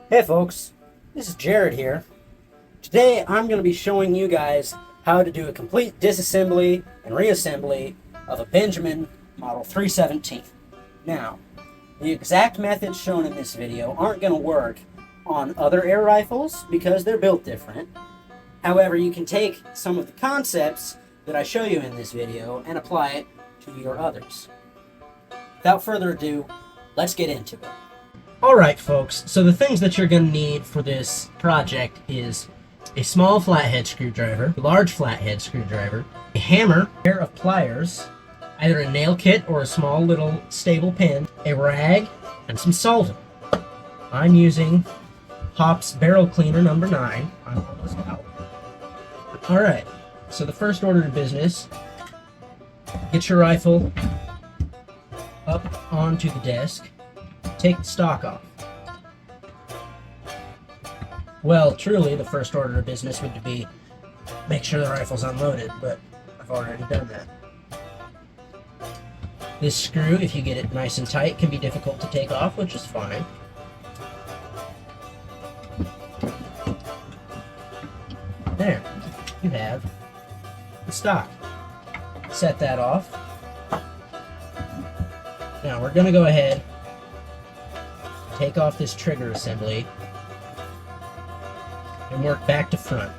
Hey folks, this is Jared here. Today I'm going to be showing you guys how to do a complete disassembly and reassembly of a Benjamin Model 317. Now, the exact methods shown in this video aren't going to work on other air rifles because they're built different. However, you can take some of the concepts that I show you in this video and apply it to your others. Without further ado, let's get into it. Alright folks, so the things that you're going to need for this project is a small flathead screwdriver, a large flathead screwdriver, a hammer, a pair of pliers, either a nail kit or a small little stable pin, a rag, and some solvent. I'm using Hop's Barrel Cleaner number 9. I'm almost out. Alright, so the first order of business, get your rifle up onto the desk. Take the stock off. Well, truly, the first order of business would be make sure the rifle's unloaded, but I've already done that. This screw, if you get it nice and tight, can be difficult to take off, which is fine. There, you have the stock. Set that off. Now, we're going to go ahead take off this trigger assembly and work back to front.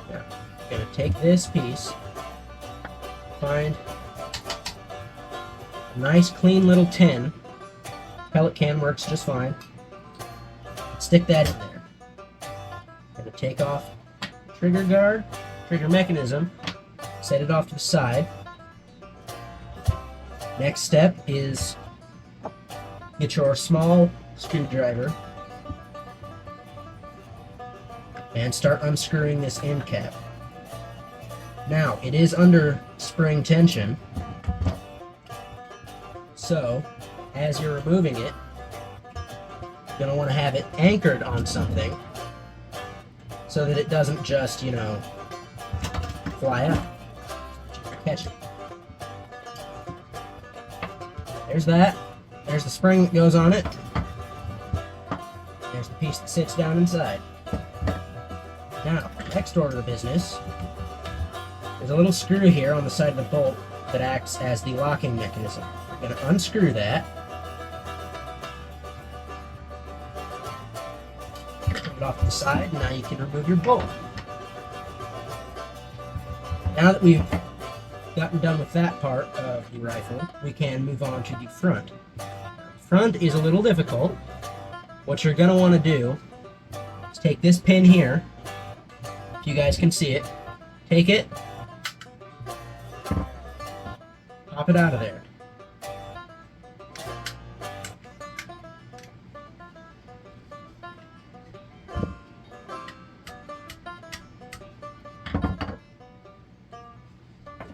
Now, I'm going to take this piece, find a nice clean little tin. Pellet can works just fine. Stick that in there. I'm going to take off the trigger guard, trigger mechanism, set it off to the side. Next step is get your small screwdriver and start unscrewing this end cap. Now, it is under spring tension, so as you're removing it, you're going to want to have it anchored on something so that it doesn't just, fly out. Catch it. There's that. There's the spring that goes on it. There's the piece that sits down inside. Now, next order of business, there's a little screw here on the side of the bolt that acts as the locking mechanism. We're going to unscrew that. Put it off to the side, and now you can remove your bolt. Now that we've gotten done with that part of the rifle, we can move on to the front. Front is a little difficult. What you're going to want to do is take this pin here, if you guys can see it, take it, pop it out of there.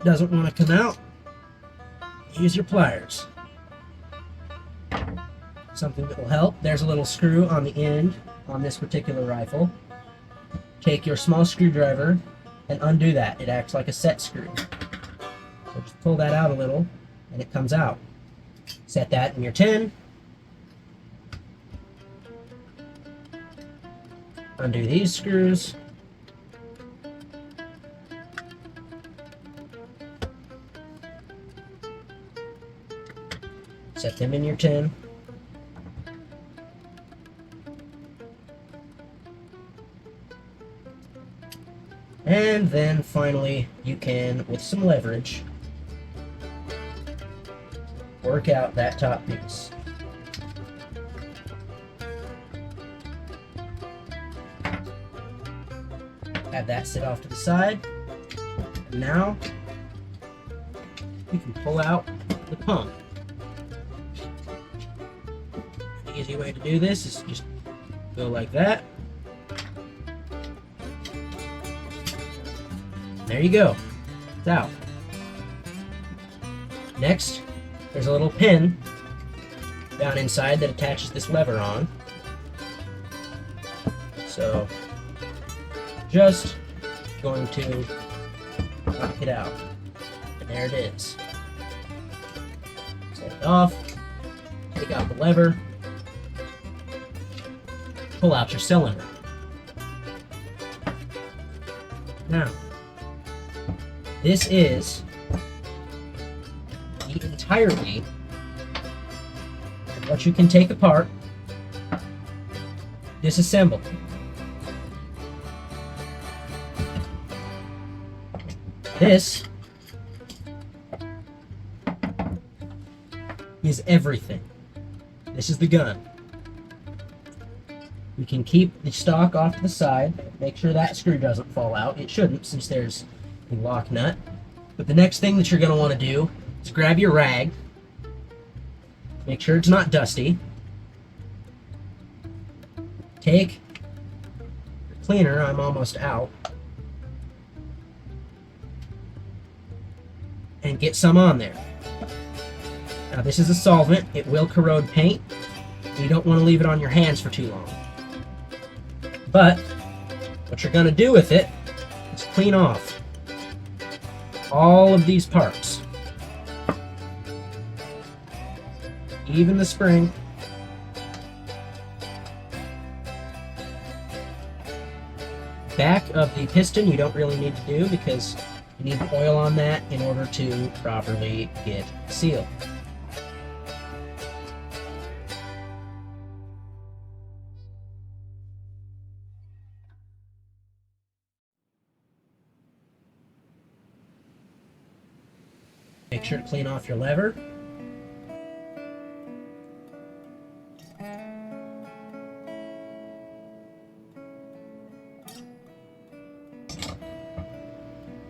Doesn't want to come out, use your pliers. Something that will help. There's a little screw on the end on this particular rifle. Take your small screwdriver and undo that. It acts like a set screw. So just pull that out a little and it comes out. Set that in your tin. Undo these screws. Set them in your tin. And then finally, you can, with some leverage, work out that top piece. Have that sit off to the side. And now, you can pull out the pump. The easy way to do this is just go like that. There you go. It's out. Next, there's a little pin down inside that attaches this lever on. So, just going to knock it out. And there it is. Set it off. Take out the lever. Pull out your cylinder. Now, this is the entirety of what you can take apart, disassemble. This is everything. This is the gun. We can keep the stock off to the side, make sure that screw doesn't fall out. It shouldn't, since there's a lock nut. But the next thing that you're going to want to do is grab your rag, make sure it's not dusty, take your cleaner, I'm almost out, and get some on there. Now this is a solvent, it will corrode paint, and you don't want to leave it on your hands for too long. But what you're going to do with it is clean off all of these parts. Even the spring. Back of the piston you don't really need to do because you need the oil on that in order to properly get sealed. Make sure to clean off your lever.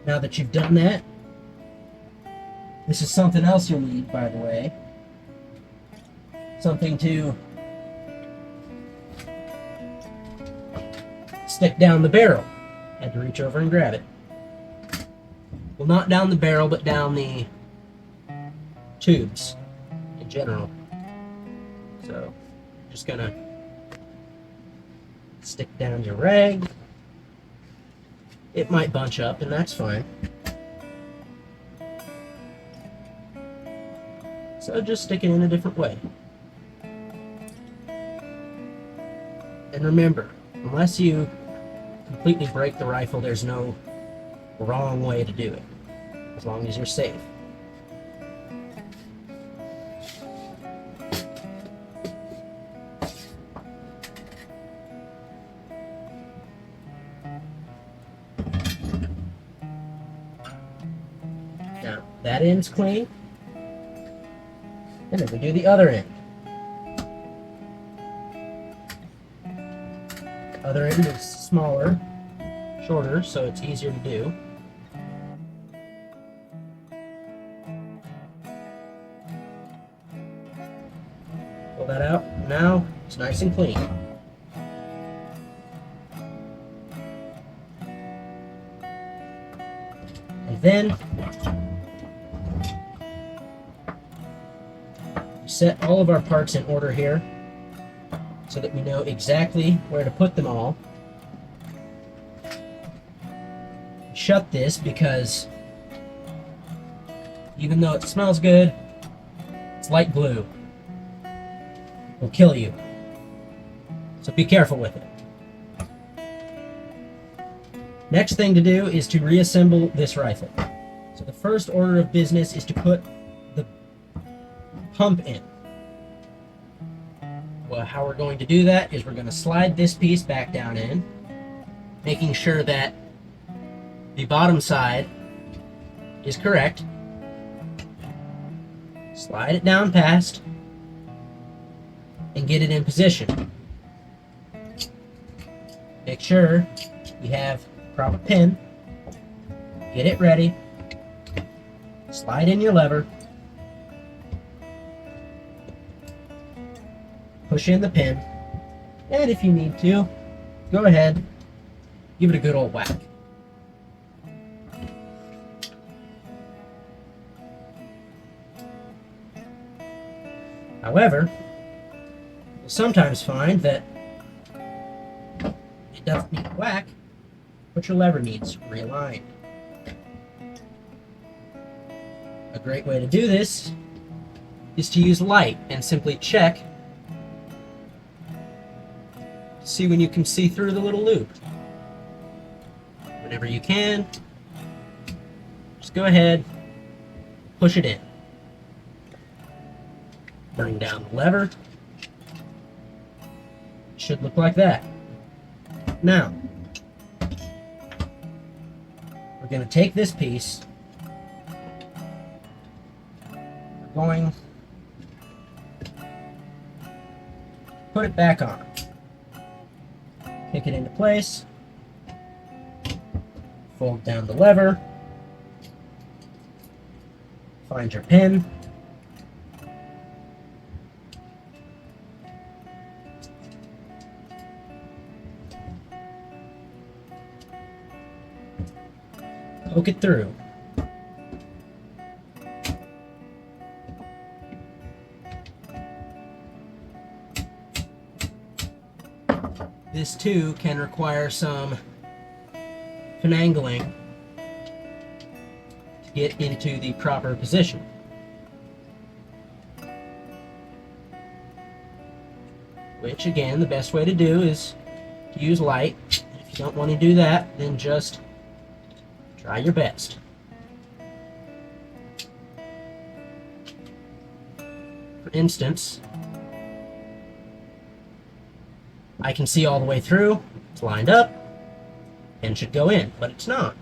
Now that you've done that, this is something else you'll need, by the way. Something to stick down the barrel. Had to reach over and grab it. Well, not down the barrel, but down the tubes in general. So, just gonna stick down your rag. It might bunch up, and that's fine. So just stick it in a different way. And remember, unless you completely break the rifle, there's no wrong way to do it, as long as you're safe. Now, that end's clean, and then we do the other end. Other end is smaller, shorter, so it's easier to do. Pull that out. Now it's nice and clean. And then we set all of our parts in order here so that we know exactly where to put them all. Shut this because even though it smells good, it's like glue. It will kill you. So be careful with it. Next thing to do is to reassemble this rifle. So the first order of business is to put the pump in. Well, how we're going to do that is we're going to slide this piece back down in, making sure that the bottom side is correct. Slide it down past and get it in position. Make sure you have proper pin. Get it ready. Slide in your lever. Push in the pin. And if you need to, go ahead, give it a good old whack. However, you'll sometimes find that it doesn't need a whack, but your lever needs realigned. A great way to do this is to use light and simply check. See when you can see through the little loop. Whenever you can, just go ahead, push it in. Bring down the lever. It should look like that. Now, we're going to take this piece, we're going to put it back on. Kick it into place, fold down the lever, find your pin, poke it through. This too can require some finagling to get into the proper position. Which again, the best way to do is to use light. If you don't want to do that, then just try your best. For instance, I can see all the way through, it's lined up, and should go in, but it's not.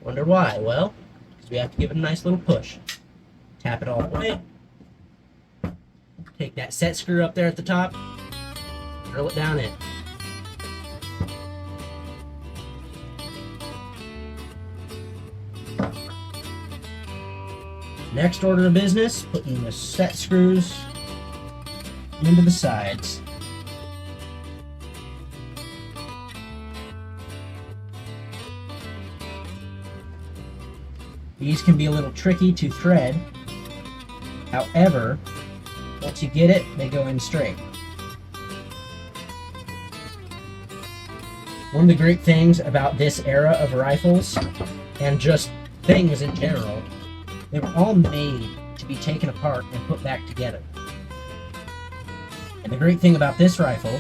Wonder why? Well, because we have to give it a nice little push. Tap it all the way, take that set screw up there at the top, drill it down in. Next order of business, putting the set screws into the sides. These can be a little tricky to thread. However, once you get it, they go in straight. One of the great things about this era of rifles, and just things in general, they were all made to be taken apart and put back together. And the great thing about this rifle,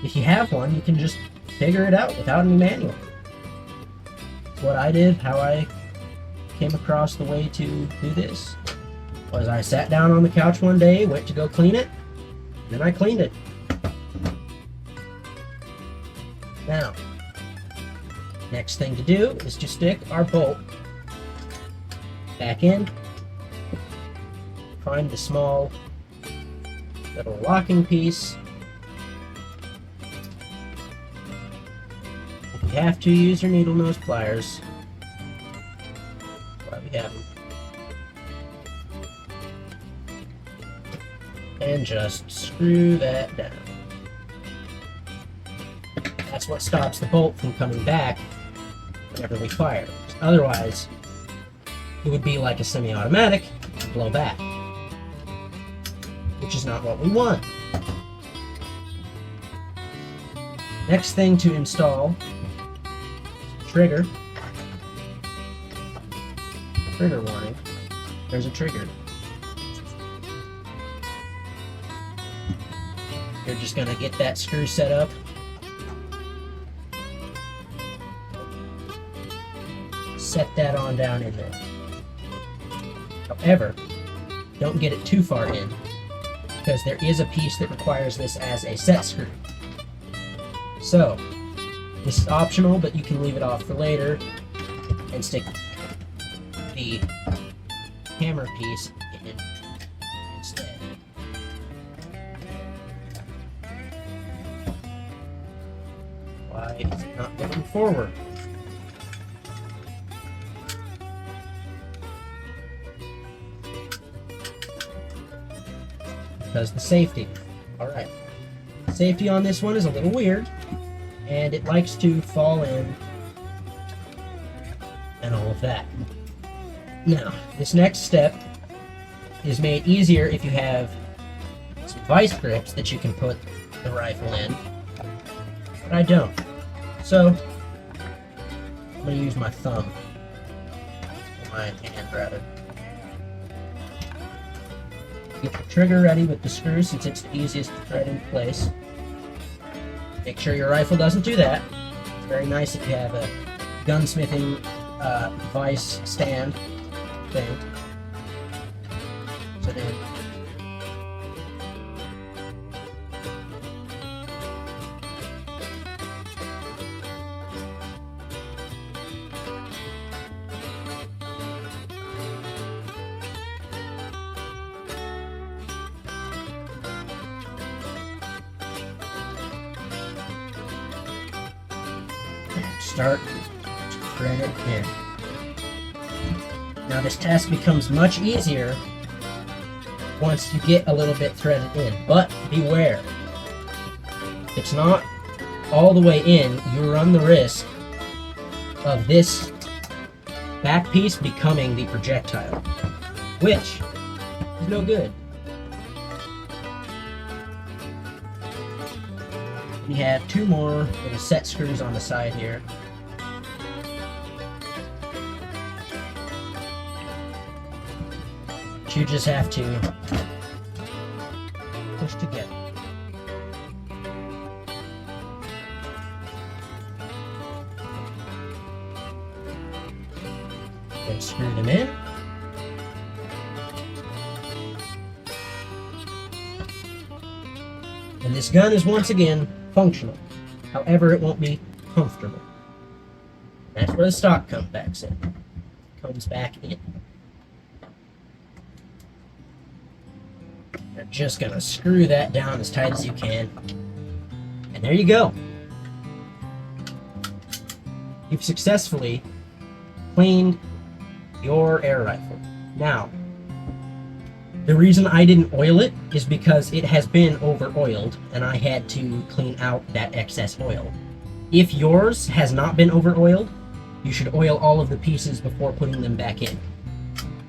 if you have one, you can just figure it out without any manual. What I did, how I came across the way to do this, was I sat down on the couch one day, went to go clean it, and then I cleaned it. Now, next thing to do is to stick our bolt back in, find the small little locking piece. If you have to, use your needle nose pliers. That's why we have them. And just screw that down. That's what stops the bolt from coming back whenever we fire. Otherwise, it would be like a semi-automatic and blow back, which is not what we want. Next thing to install is a trigger. Trigger warning. There's a trigger. You're just going to get that screw set up. Set that on down in there. However, don't get it too far in, because there is a piece that requires this as a set screw. So, this is optional, but you can leave it off for later and stick the hammer piece in instead. Why is it not going forward? Because the safety. Alright. Safety on this one is a little weird, and it likes to fall in and all of that. Now, this next step is made easier if you have some vice grips that you can put the rifle in, but I don't. So, I'm going to use my thumb, or my hand rather. Get the trigger ready with the screw since it's the easiest to thread into place. Make sure your rifle doesn't do that. It's very nice if you have a gunsmithing device stand thing. So then start to thread it in. Now this task becomes much easier once you get a little bit threaded in, but beware. If it's not all the way in, you run the risk of this back piece becoming the projectile, which is no good. We have two more little set screws on the side here. You just have to push together. And screw them in. And this gun is once again functional. However, it won't be comfortable. That's where the stock comes back in. You're just gonna screw that down as tight as you can. And there you go. You've successfully cleaned your air rifle. Now, the reason I didn't oil it is because it has been over-oiled and I had to clean out that excess oil. If yours has not been over-oiled, you should oil all of the pieces before putting them back in.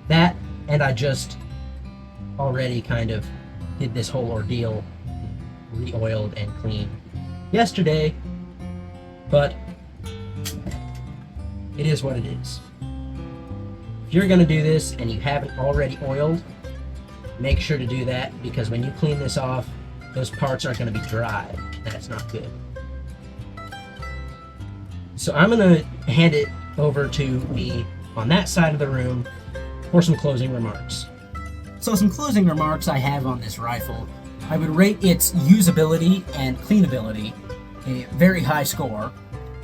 That, and I just already kind of did this whole ordeal, re-oiled and cleaned yesterday, but it is what it is. If you're going to do this and you haven't already oiled, make sure to do that, because when you clean this off, those parts are going to be dry. That's not good. So I'm going to hand it over to me on that side of the room for some closing remarks. So some closing remarks I have on this rifle. I would rate its usability and cleanability a very high score.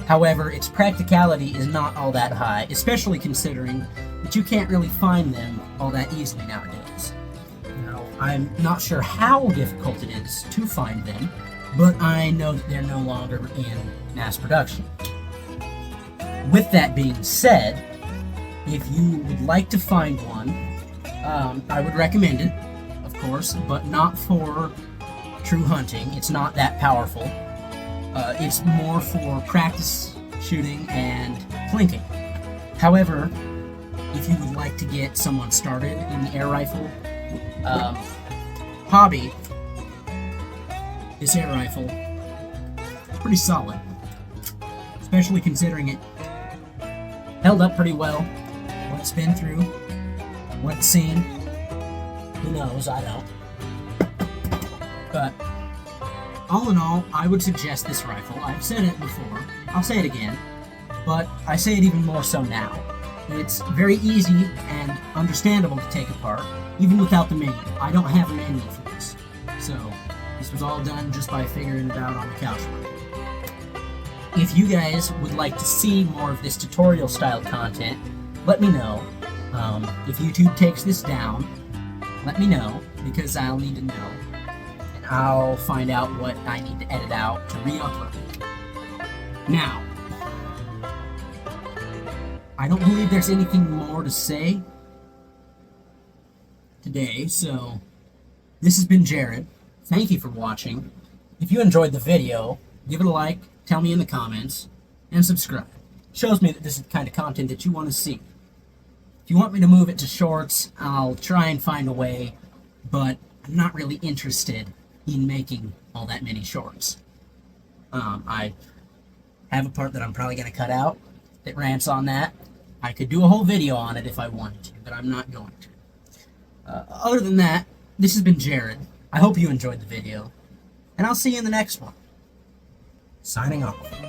However, its practicality is not all that high, especially considering that you can't really find them all that easily nowadays. Now, I'm not sure how difficult it is to find them, but I know that they're no longer in mass production. With that being said, if you would like to find one, I would recommend it, of course, but not for true hunting. It's not that powerful. It's more for practice shooting and plinking. However, if you would like to get someone started in the air rifle hobby, this air rifle is pretty solid, especially considering it held up pretty well, what it's been through, what it's seen. Who knows? I don't. But all in all, I would suggest this rifle. I've said it before, I'll say it again, but I say it even more so now. It's very easy and understandable to take apart, even without the manual. I don't have a manual for this, so this was all done just by figuring it out on the couch. If you guys would like to see more of this tutorial style content, let me know. If YouTube takes this down, let me know, because I'll need to know. And I'll find out what I need to edit out to re-upload it. Now, I don't believe there's anything more to say today, so this has been Jared. Thank you for watching. If you enjoyed the video, give it a like, tell me in the comments, and subscribe. It shows me that this is the kind of content that you want to see. If you want me to move it to shorts, I'll try and find a way, but I'm not really interested in making all that many shorts. I have a part that I'm probably going to cut out that rants on that. I could do a whole video on it if I wanted to, but I'm not going to. Other than that, this has been Jared. I hope you enjoyed the video, and I'll see you in the next one. Signing off.